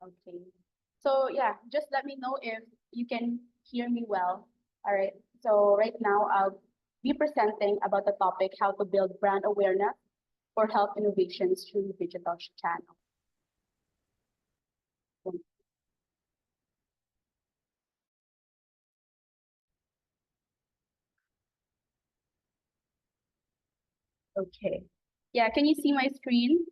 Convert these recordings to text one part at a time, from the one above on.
Okay. So yeah, just let me know if you can hear me well. All right. So right now I'll be presenting about the topic how to build brand awareness for health innovations through digital channels. Okay. Yeah, can you see my screen?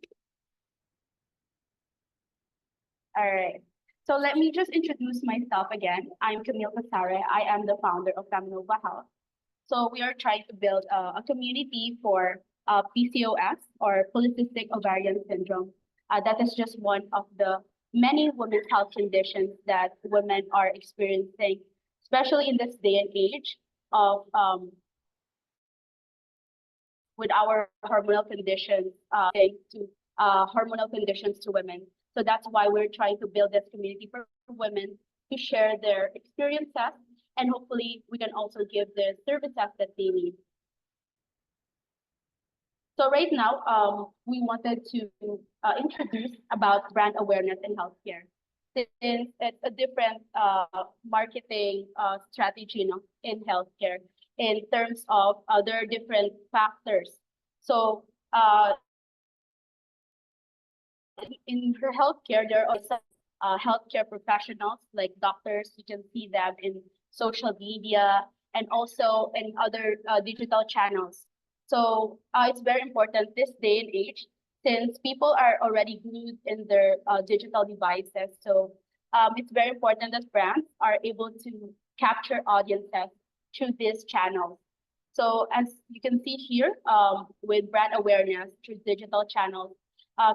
All right. So let me just introduce myself again. I'm Camille Cosare. I am the founder of Feminova Health. So we are trying to build a community for PCOS or polycystic ovarian syndrome. That is just one of the many women's health conditions that women are experiencing, especially in this day and age of with our hormonal conditions to hormonal conditions to women. So that's why we're trying to build this community for women to share their experiences, and hopefully we can also give the services that they need. So right now, we wanted to introduce about brand awareness in healthcare, since it's a different marketing strategy, in healthcare in terms of other different factors. So in her healthcare, there are some healthcare professionals like doctors. You can see them in social media and also in other digital channels. So it's very important this day and age since people are already glued in their digital devices. So it's very important that brands are able to capture audiences through these channels. So as you can see here, with brand awareness through digital channels,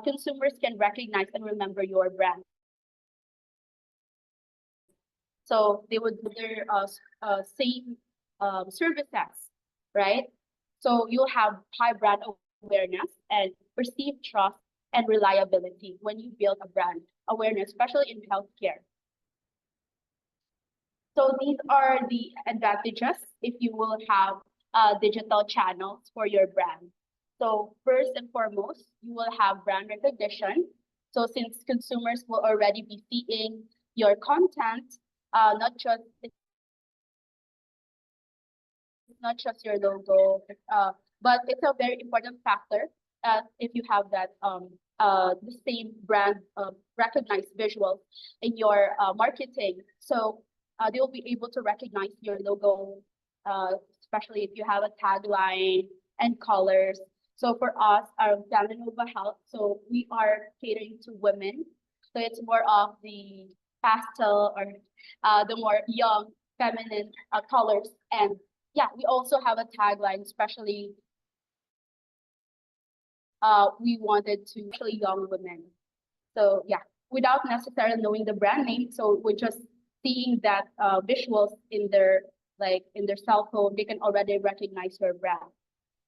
consumers can recognize and remember your brand. So they would do their same services, right? So you'll have high brand awareness and perceived trust and reliability when you build a brand awareness, especially in healthcare. So these are the advantages if you will have digital channels for your brand. So first and foremost, you will have brand recognition. So since consumers will already be seeing your content, not just it's not just your logo, but it's a very important factor if you have that the same brand recognized visuals in your marketing. So they will be able to recognize your logo, especially if you have a tagline and colors. So for us, our Family Nova Health, so we are catering to women. So it's more of the pastel or the more young feminine colors. And yeah, we also have a tagline, especially we wanted to especially young women. So yeah, without necessarily knowing the brand name, so we're just seeing that visuals in their in their cell phone, they can already recognize your brand.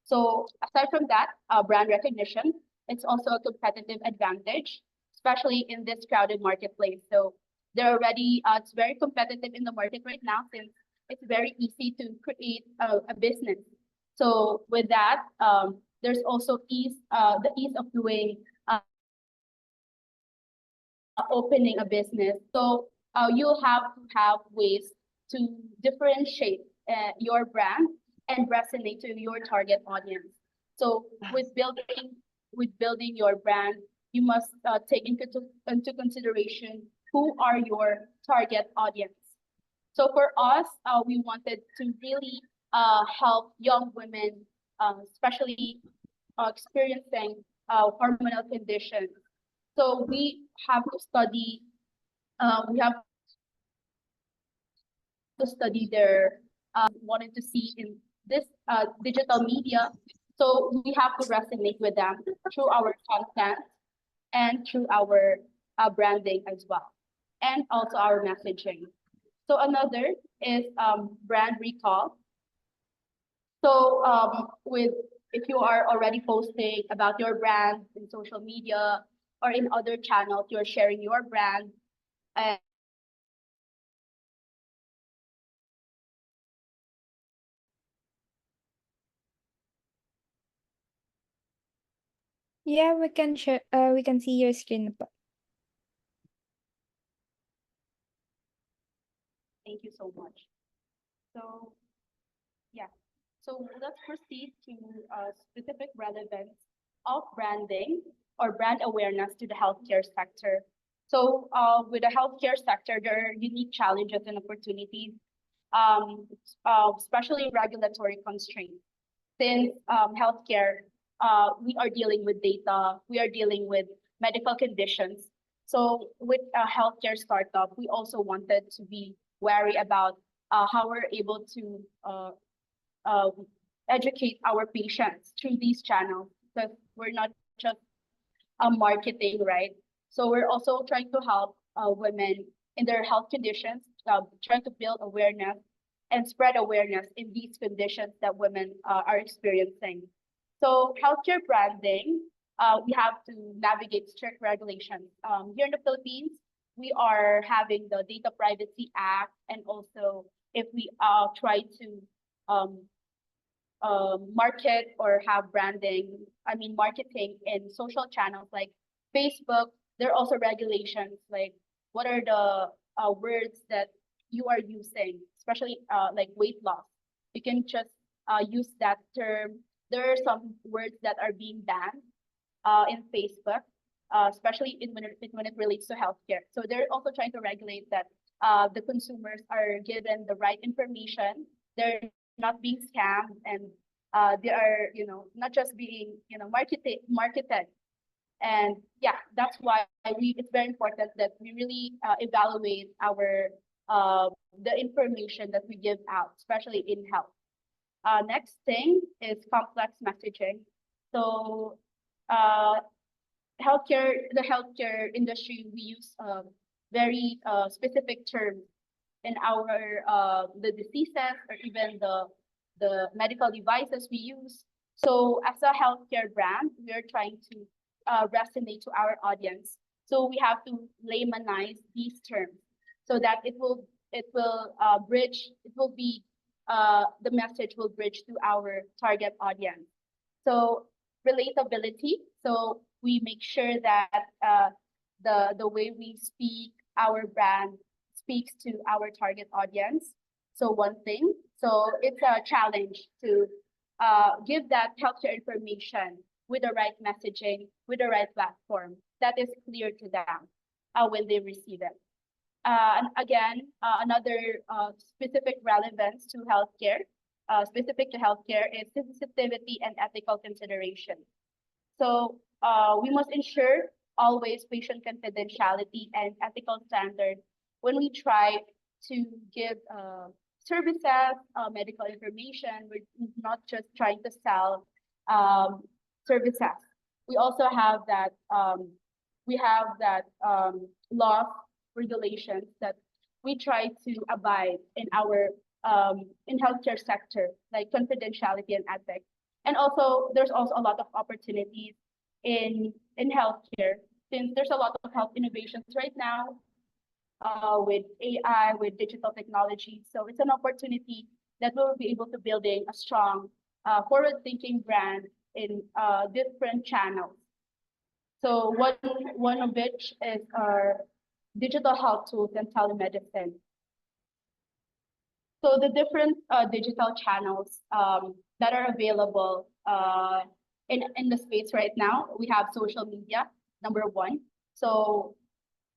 So aside from that, brand recognition, it's also a competitive advantage, especially in this crowded marketplace. So they're already, it's very competitive in the market right now since it's very easy to create a business. So with that, there's also the ease of doing opening a business. So you'll have to have ways to differentiate your brand and resonate to your target audience. So with building your brand, you must take into consideration who are your target audience. So for us, we wanted to really help young women, especially experiencing hormonal conditions. So we have to study their wanted to see in this digital media. So we have to resonate with them through our content and through our branding as well, and also our messaging. So another is brand recall. So with if you are already posting about your brand in social media or in other channels, you're sharing your brand. And Yeah, we can share. We can see your screen. Thank you so much. So yeah, so let's proceed to specific relevance of branding or brand awareness to the healthcare sector. So with the healthcare sector, there are unique challenges and opportunities, especially regulatory constraints. Since healthcare, we are dealing with data, we are dealing with medical conditions. So with a healthcare startup, we also wanted to be wary about how we're able to uh, educate our patients through these channels, because we're not just marketing, right? So we're also trying to help women in their health conditions, trying to build awareness and spread awareness in these conditions that women are experiencing. So healthcare branding, we have to navigate strict regulations. Here in the Philippines, we are having the Data Privacy Act, and also if we try to um, market or have branding, I mean marketing in social channels like Facebook, there are also regulations like what are the words that you are using, especially like weight loss. You can just use that term. There are some words that are being banned in Facebook, especially when it relates to healthcare. So they're also trying to regulate that the consumers are given the right information. They're not being scammed, and they are, not just being, marketed. And yeah, that's why it's very important that we really evaluate our the information that we give out, especially in health. Next thing is complex messaging. So uh, the healthcare industry, we use very specific terms in our the diseases or even the medical devices we use. So as a healthcare brand, we are trying to resonate to our audience. So we have to laymanize these terms so that it will be the message will bridge to our target audience. So relatability. So we make sure that the way we speak, our brand speaks to our target audience. So one thing. So it's a challenge to give that healthcare information with the right messaging, with the right platform that is clear to them when they receive it. And again, another specific relevance to healthcare, specific to healthcare, is sensitivity and ethical consideration. So we must ensure always patient confidentiality and ethical standards when we try to give services, medical information. We're not just trying to sell services. We also have that law regulations that we try to abide in our in healthcare sector, like confidentiality and ethics. And also, there's also a lot of opportunities in healthcare, since there's a lot of health innovations right now with AI, with digital technology. So it's an opportunity that we'll be able to building a strong, forward-thinking brand in different channels. So one of which is our digital health tools and telemedicine. So the different digital channels that are available in the space right now, we have social media, number one. So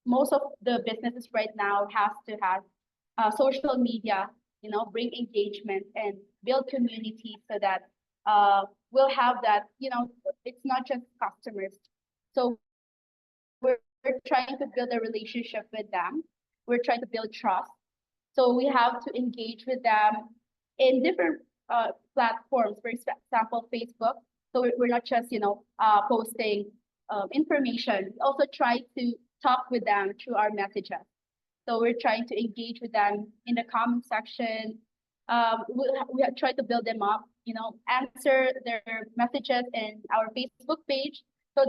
most of the businesses right now has to have social media, bring engagement and build community so that we'll have that, it's not just customers. So we're trying to build a relationship with them. We're trying to build trust. So we have to engage with them in different platforms, for example, Facebook. So we're not just, posting information. We also try to talk with them through our messages. So we're trying to engage with them in the comment section. We have tried to build them up, answer their messages in our Facebook page. So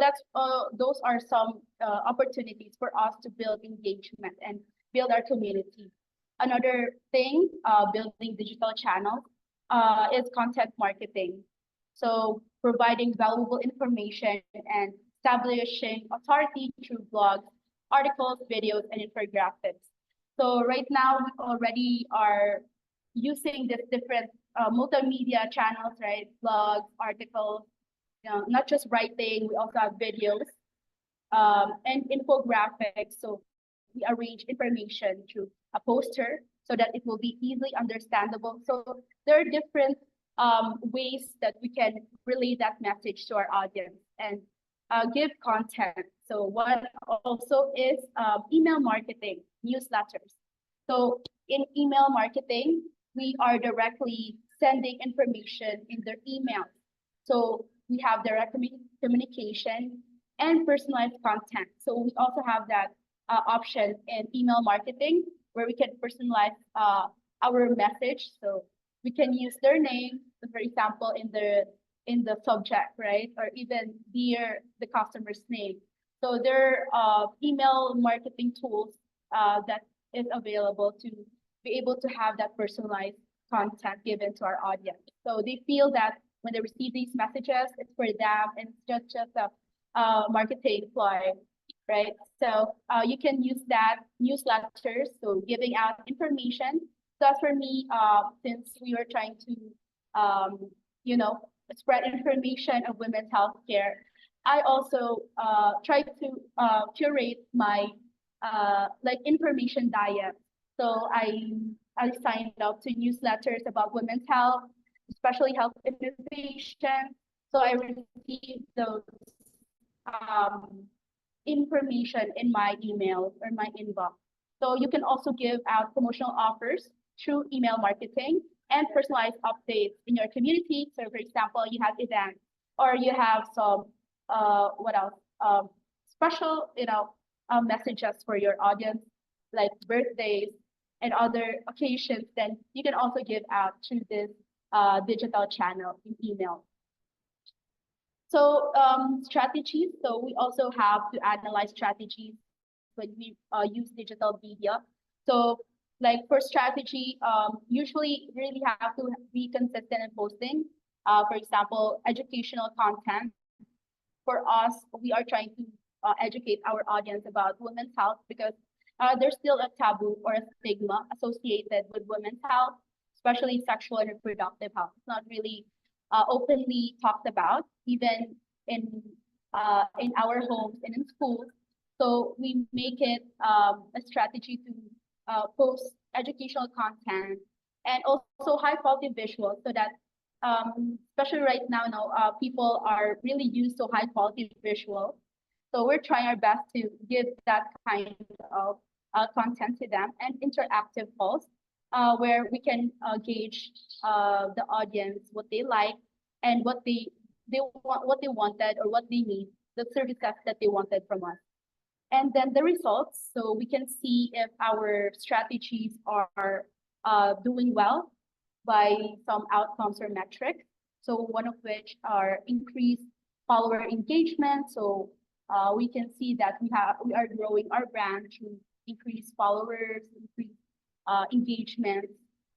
those are some opportunities for us to build engagement and build our community. Another thing, building digital channels, is content marketing. So providing valuable information and establishing authority through blogs, articles, videos, and infographics. So right now we already are using this different multimedia channels, right? Blogs, articles, not just writing, we also have videos and infographics. So we arrange information through a poster so that it will be easily understandable. So there are different ways that we can relay that message to our audience and give content. So one also is email marketing, newsletters. So in email marketing, we are directly sending information in their email. So we have direct communication and personalized content. So we also have that option in email marketing where we can personalize our message. So we can use their name, for example, in the subject, right? Or even the customer's name. So there are email marketing tools that is available to be able to have that personalized content given to our audience. So they feel that when they receive these messages, it's for them and it's just a marketing ploy, right? So you can use that newsletters, so giving out information. So as for me, since we were trying to, you know, spread information of women's healthcare, I also try to curate my like information diet. So I signed up to newsletters about women's health, especially health innovation. So I received those um, information in my email or my inbox. So you can also give out promotional offers through email marketing and personalized updates in your community. So for example, you have events or you have some what else? Special, messages for your audience, like birthdays and other occasions, then you can also give out through this digital channel in email. So strategies. So we also have to analyze strategies when we use digital media. So like for strategy, usually really have to be consistent in posting. For example, educational content. For us, we are trying to educate our audience about women's health because there's still a taboo or a stigma associated with women's health, especially sexual and reproductive health. It's not really openly talked about, even in our homes and in schools. So we make it a strategy to post educational content and also high quality visuals so that especially right now, people are really used to high quality visuals. So we're trying our best to give that kind of content to them and interactive polls where we can gauge the audience, what they like and they want, what they wanted or what they need, the services that they wanted from us. And then the results, so we can see if our strategies are doing well by some outcomes or metrics. So one of which are increased follower engagement. So we can see that we are growing our brand through increased followers, increased engagement.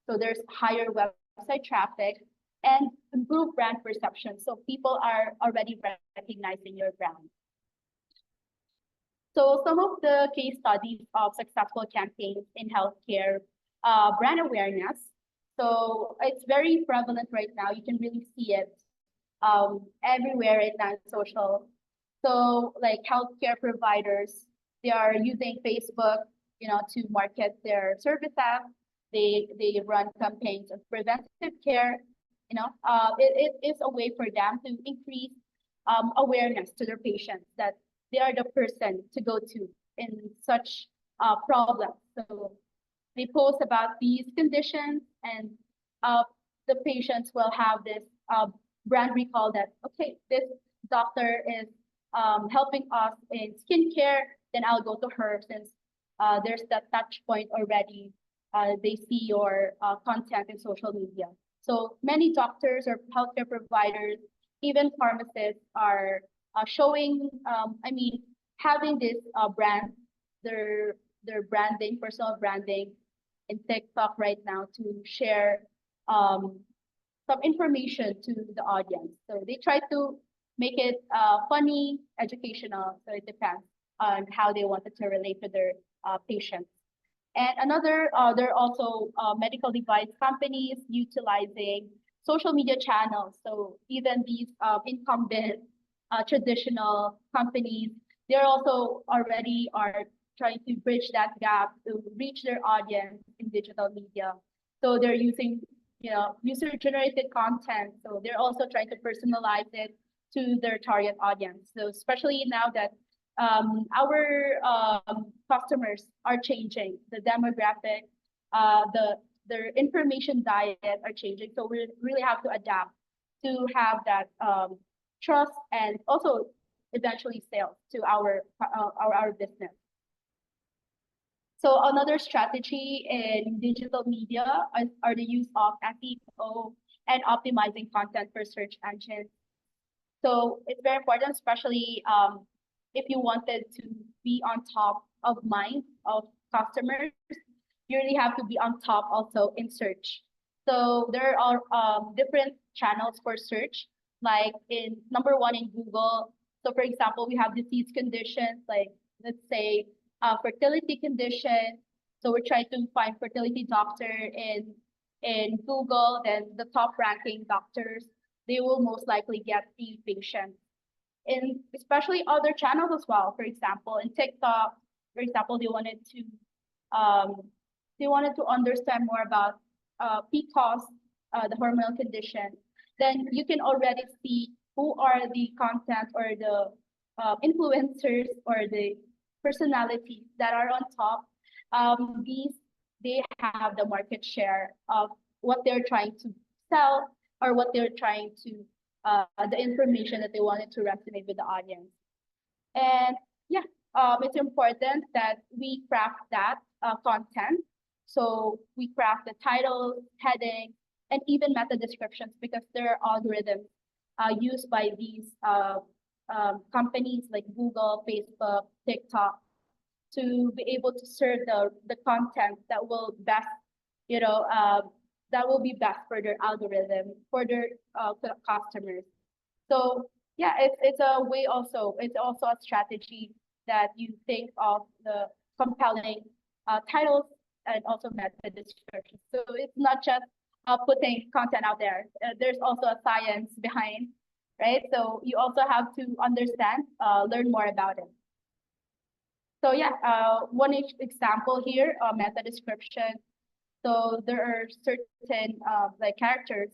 So there's higher website traffic and improved brand perception. So people are already recognizing your brand. So some of the case studies of successful campaigns in healthcare, brand awareness. So it's very prevalent right now. You can really see it everywhere right now in social. So like healthcare providers, they are using Facebook, to market their services. They run campaigns of preventive care. It is a way for them to increase awareness to their patients that they are the person to go to in such problems. So they post about these conditions and the patients will have this brand recall that, okay, this doctor is helping us in skincare, then I'll go to her since there's that touch point already. They see your content in social media. So many doctors or healthcare providers, even pharmacists are showing, having this brand, their branding, personal branding in TikTok right now to share some information to the audience. So they try to make it funny, educational. So it depends on how they wanted to relate to their patients. And there are also medical device companies utilizing social media channels. So even these incumbent traditional companies, they're also already are trying to bridge that gap to reach their audience in digital media. So they're using, user-generated content. So they're also trying to personalize it to their target audience. So especially now that our customers are changing, the demographic, their information diet are changing. So we really have to adapt to have that trust and also eventually sales to our business. So another strategy in digital media are the use of SEO and optimizing content for search engines. So it's very important, especially if you wanted to be on top of mind of customers, you really have to be on top also in search. So there are different channels for search, like in number one in Google. So for example, we have disease conditions, like let's say fertility condition. So we're trying to find fertility doctor in Google, then the top ranking doctors, they will most likely get the patient. In especially other channels as well. For example, in TikTok, for example, um, they wanted to understand more about PCOS, the hormonal condition. Then you can already see who are the content or the influencers or the personalities that are on top. These they have the market share of what they're trying to sell or what they're trying to the information that they wanted to resonate with the audience. And yeah, it's important that we craft that content. So we craft the titles, heading, and even meta descriptions because there are algorithms used by these companies like Google, Facebook, TikTok to be able to serve the content that will best, you know, that will be best for their algorithm, for their customers. So yeah, it's a way also, it's also a strategy that you think of the compelling titles and also meta descriptions. So it's not just putting content out there. There's also a science behind, right? So you also have to understand, learn more about it. So yeah, one example here, meta description. So there are certain like characters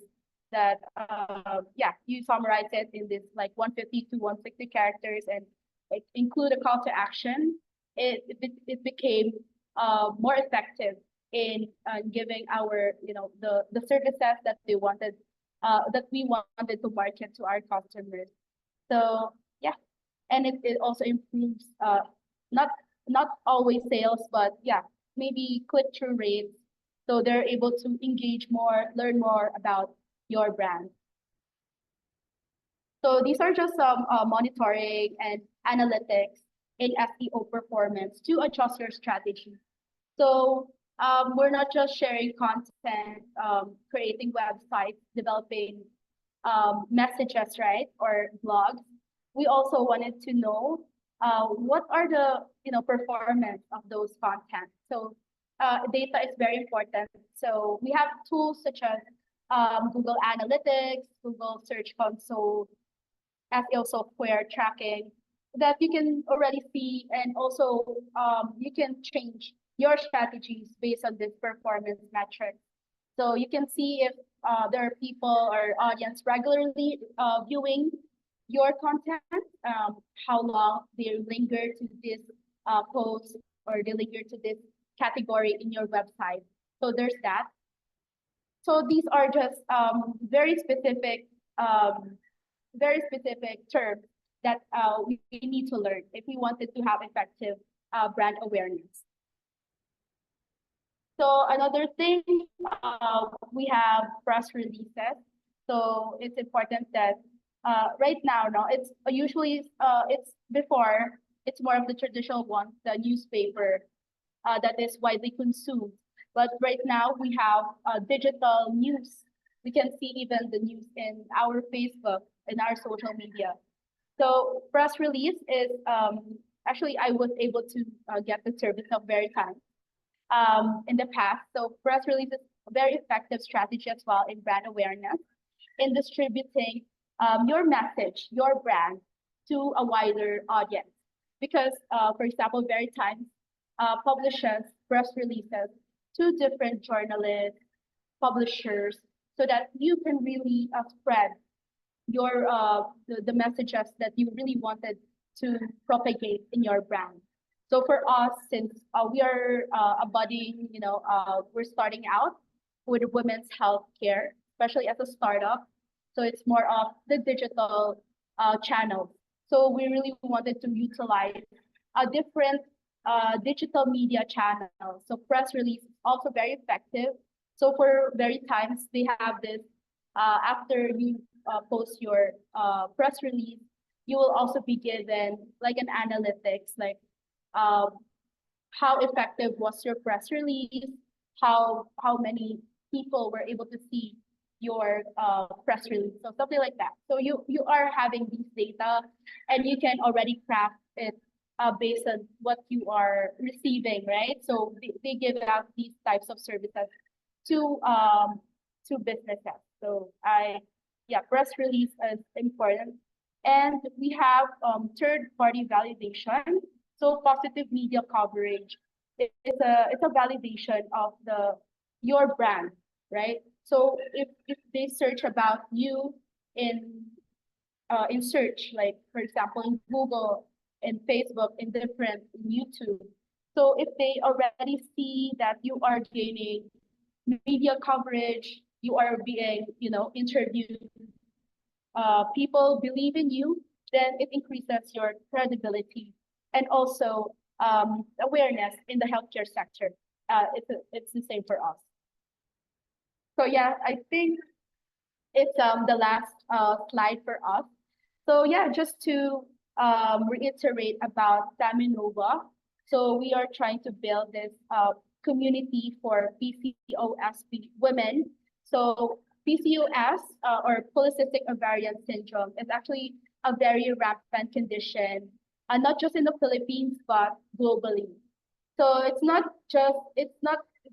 that yeah, you summarize it in this like 150 to 160 characters and like include a call to action. It became more effective in giving our, the services that they wanted, that we wanted to market to our customers. So yeah, and it also improves not not always sales, but yeah, maybe click-through rates. So they're able to engage more, learn more about your brand. So these are just some monitoring and analytics in SEO performance to adjust your strategy. So we're not just sharing content, creating websites, developing messages, right, or blogs. We also wanted to know what are the performance of those content. So data is very important. So we have tools such as Google Analytics, Google Search Console, SEO software tracking that you can already see, and also you can change your strategies based on this performance metric. So you can see if there are people or audience regularly viewing your content, how long they linger to this post or they linger to this category in your website. So there's that. So these are just very specific terms that we need to learn if we wanted to have effective brand awareness. So another thing, we have press releases. So it's important that right now, no, it's usually it's before it's more of the traditional one, the newspaper that is widely consumed. But right now we have digital news. We can see even the news in our Facebook, in our social media. So press release is actually I was able to get the service of VRITIMES. in the past. So press release is a very effective strategy as well in brand awareness, in distributing your message, your brand to a wider audience. Because, for example, VRITIMES publishes press releases to different journalists, publishers, so that you can really spread your the messages that you really wanted to propagate in your brand. So for us, since we are a budding, we're starting out with women's health care, especially as a startup. So it's more of the digital channels. So we really wanted to utilize a different digital media channel. So press release is also very effective. So for very times they have this after you post your press release, you will also be given like an analytics, like um, how effective was your press release, how many people were able to see your press release, so something like that. So you are having these data, and you can already craft it based on what you are receiving, right? So they give out these types of services to businesses. So yeah, press release is important. And we have third party validation. So positive media coverage it's a validation of your brand, right? So if they search about you in in search, like for example in Google, in Facebook, in different in YouTube. So if they already see that you are gaining media coverage, you are being, interviewed, people believe in you, then it increases your credibility and also awareness in the healthcare sector. It's the same for us. So yeah, I think it's the last slide for us. So yeah, just to reiterate about Saminova. So we are trying to build this community for PCOS women. So PCOS or polycystic ovarian syndrome is actually a very rampant condition, not just in the Philippines but globally. So it's not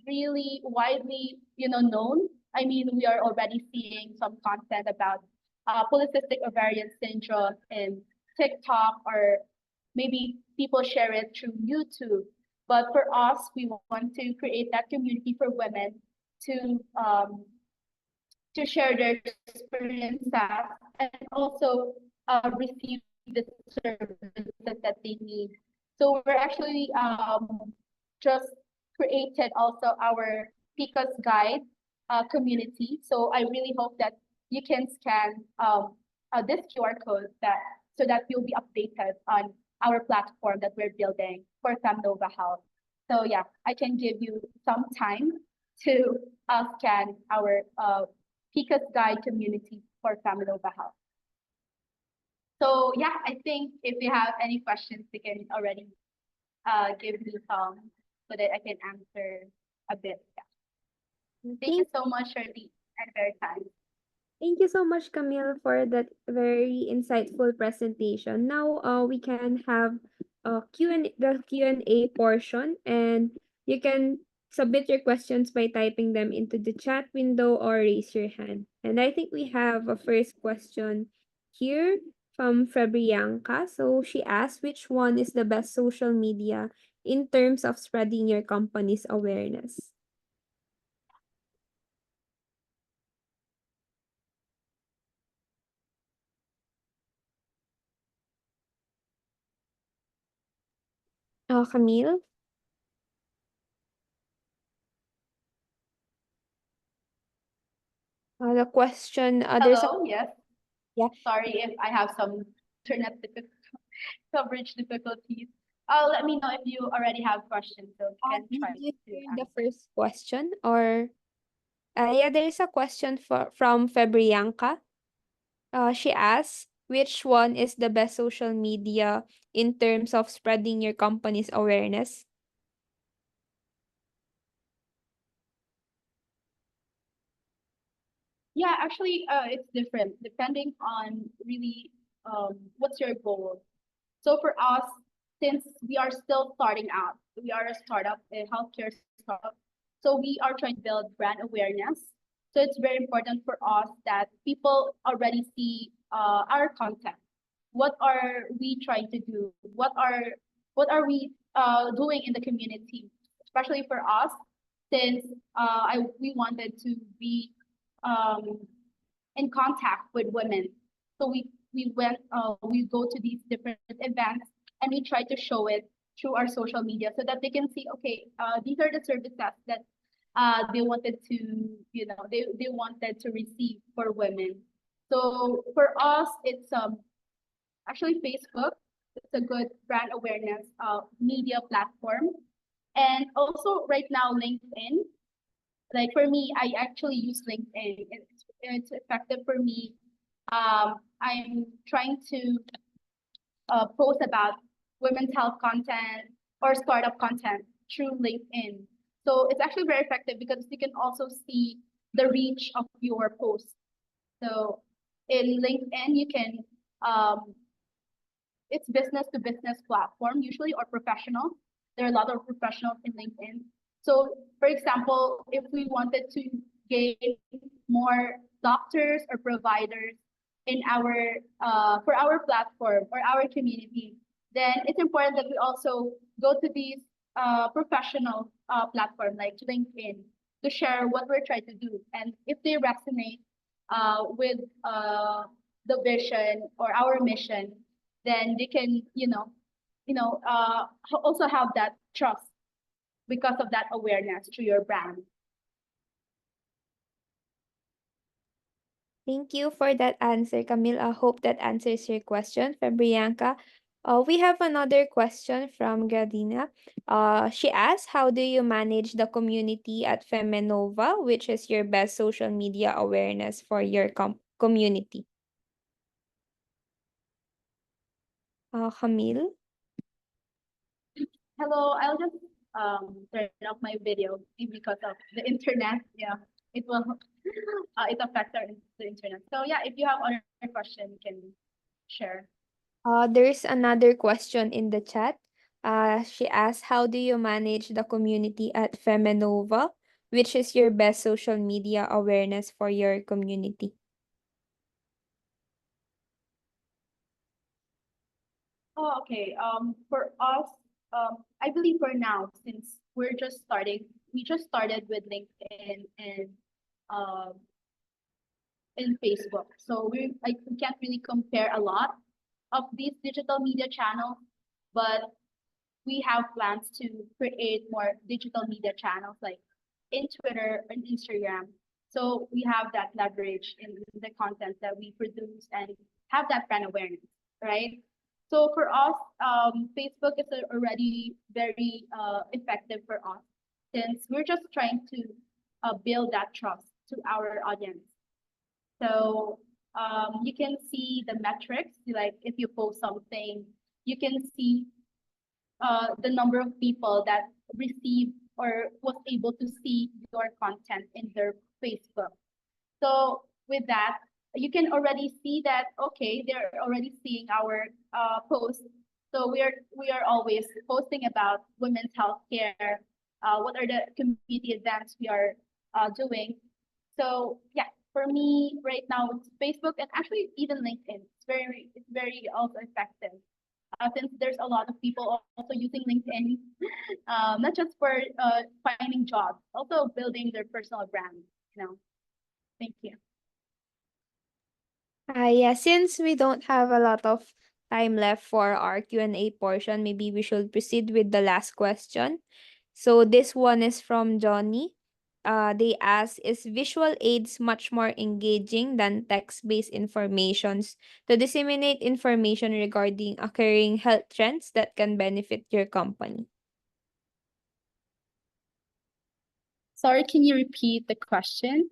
really widely known. I mean, we are already seeing some content about polycystic ovarian syndrome in TikTok, or maybe people share it through YouTube. But for us, we want to create that community for women to um, to share their experiences and also receive the services that they need. So we're actually just created also our PICA's guide community. So I really hope that you can scan this QR code that so that you'll be updated on our platform that we're building for Femnova Health. So yeah, I can give you some time to scan our PICA's guide community for Femnova Health. So yeah, I think if you have any questions, you can already give me some so that I can answer a bit. Yeah. Thank you so much, Shirley, and very kind. Thank you so much, Camille, for that very insightful presentation. Now, we can have the Q&A portion, and you can submit your questions by typing them into the chat window or raise your hand. And I think we have a first question here from Fabrianka. So she asked, which one is the best social media in terms of spreading your company's awareness? Camille? The question, there's a Hello, yes. yeah. Sorry if I have some internet coverage difficulties. Let me know if you already have questions, so you can Did try you to hear the answer. first question? Or yeah, there is a question from Fabrianka. She asks, which one is the best social media in terms of spreading your company's awareness? Yeah, actually, it's different depending on really what's your goal. So for us, since we are still starting out, we are a startup, a healthcare startup. So we are trying to build brand awareness. So it's very important for us that people already see our content. What are we trying to do? What are we doing in the community? Especially for us, since we wanted to be um, in contact with women. So we go to these different events and we try to show it through our social media so that they can see, okay, these are the services that they wanted to, they wanted to receive for women. So for us, it's actually Facebook. It's a good brand awareness media platform. And also right now, LinkedIn. Like for me, I actually use LinkedIn. It's effective for me. I'm trying to post about women's health content or startup content through LinkedIn. So it's actually very effective because you can also see the reach of your post. So in LinkedIn, you can it's business to business platform usually or professional. There are a lot of professionals in LinkedIn. So for example, if we wanted to gain more doctors or providers in our for our platform or our community, then it's important that we also go to these professional platform like LinkedIn to share what we're trying to do. And if they resonate with the vision or our mission, then they can, also have that trust because of that awareness through your brand. Thank you for that answer, Camille. I hope that answers your question from Bianca. We have another question from Gadina. She asks, how do you manage the community at Femenova, which is your best social media awareness for your community? Camille? Hello, I'll just turn off my video because of the internet. Yeah, it will it affects the internet. So yeah, if you have other question, you can share. There's another question in the chat. She asks, how do you manage the community at Femenova, which is your best social media awareness for your community? Oh, okay. For us, I believe for now, since we're just starting, we just started with LinkedIn and um in Facebook. So we can't really compare a lot of these digital media channels, but we have plans to create more digital media channels like in Twitter and Instagram. So we have that leverage in the content that we produce and have that brand awareness, right? So for us, Facebook is already very effective for us since we're just trying to build that trust to our audience. So you can see the metrics, like if you post something, you can see the number of people that received or was able to see your content in their Facebook. So with that, you can already see that okay, they're already seeing our posts. So we are always posting about women's health care. What are the community events we are doing? So yeah, for me right now it's Facebook and actually even LinkedIn. It's very also effective since there's a lot of people also using LinkedIn, not just for finding jobs, also building their personal brand. You know, thank you. Yeah, since we don't have a lot of time left for our Q&A portion, maybe we should proceed with the last question. So this one is from Johnny. They ask, is visual aids much more engaging than text-based informations to disseminate information regarding occurring health trends that can benefit your company? Sorry, can you repeat the question?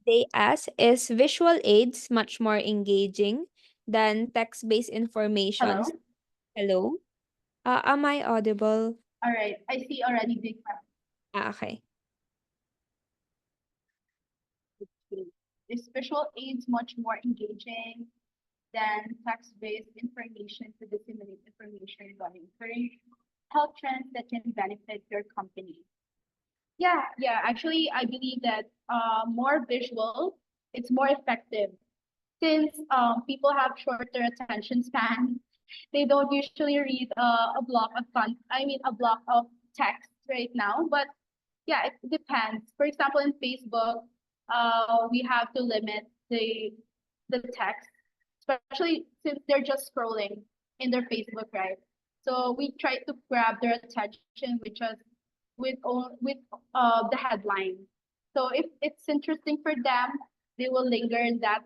They ask, is visual aids much more engaging than text-based informations? Hello. Hello? Am I audible? All right, I see already big Okay. question. Is visual aids much more engaging than text-based information to disseminate information regarding current health trends that can benefit your company. Yeah. Actually, I believe that more visual, it's more effective since people have shorter attention span. They don't usually read a block of a block of text right now. But yeah, it depends. For example, in Facebook, we have to limit the text, especially since they're just scrolling in their Facebook, right? So we try to grab their attention with just with the headline. So if it's interesting for them, they will linger in that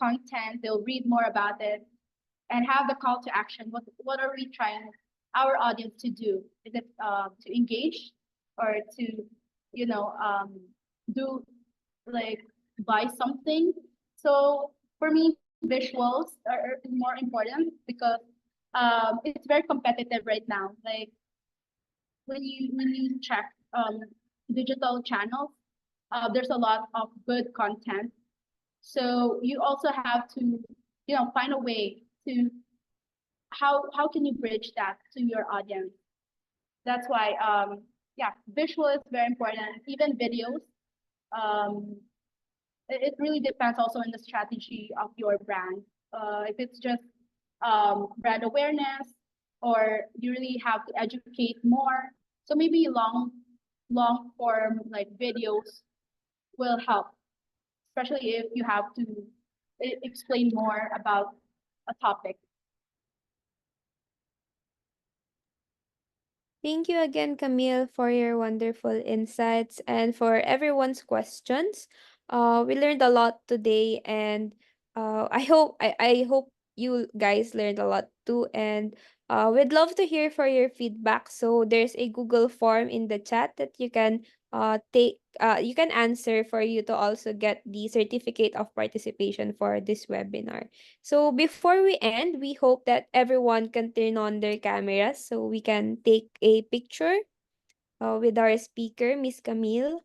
content. They'll read more about it and have the call to action. What are we trying our audience to do? Is it to engage or to do like buy something? So for me, visuals are more important because it's very competitive right now. Like when you check digital channels, there's a lot of good content. So you also have to find a way to how can you bridge that to your audience. That's why yeah, visual is very important. Even videos. Um, it really depends also on the strategy of your brand. If it's just brand awareness, or you really have to educate more. So maybe long form like videos will help, especially if you have to explain more about a topic. Thank you again, Camille, for your wonderful insights and for everyone's questions. We learned a lot today, and I hope you guys learned a lot too. And we'd love to hear for your feedback. So there's a Google form in the chat that you can answer for you to also get the certificate of participation for this webinar. So before we end, we hope that everyone can turn on their cameras so we can take a picture with our speaker, Miss Camille.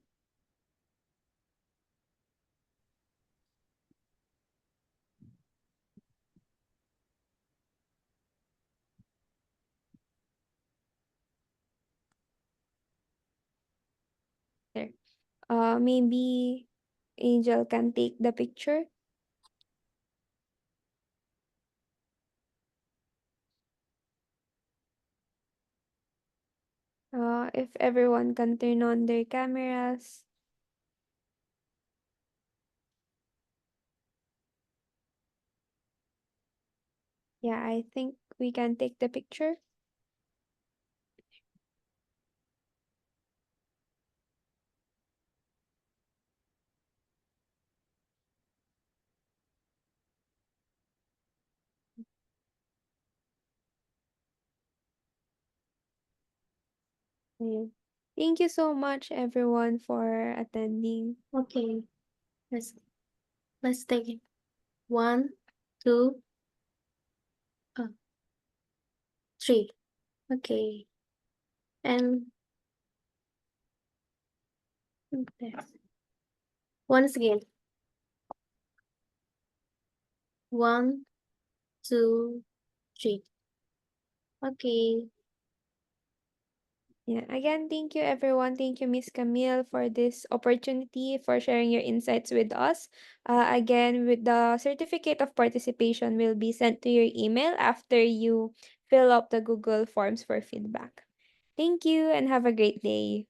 There. Maybe Angel can take the picture. If everyone can turn on their cameras. Yeah, I think we can take the picture. Ayun. Thank you so much, everyone, for attending. Okay, let's let's take it. 1, 2, 3. Okay, and this. Once again. 1, 2, 3. Okay. Yeah, again, thank you everyone. Thank you, Miss Camille, for this opportunity, for sharing your insights with us. Again, with the certificate of participation will be sent to your email after you fill up the Google Forms for feedback. Thank you and have a great day.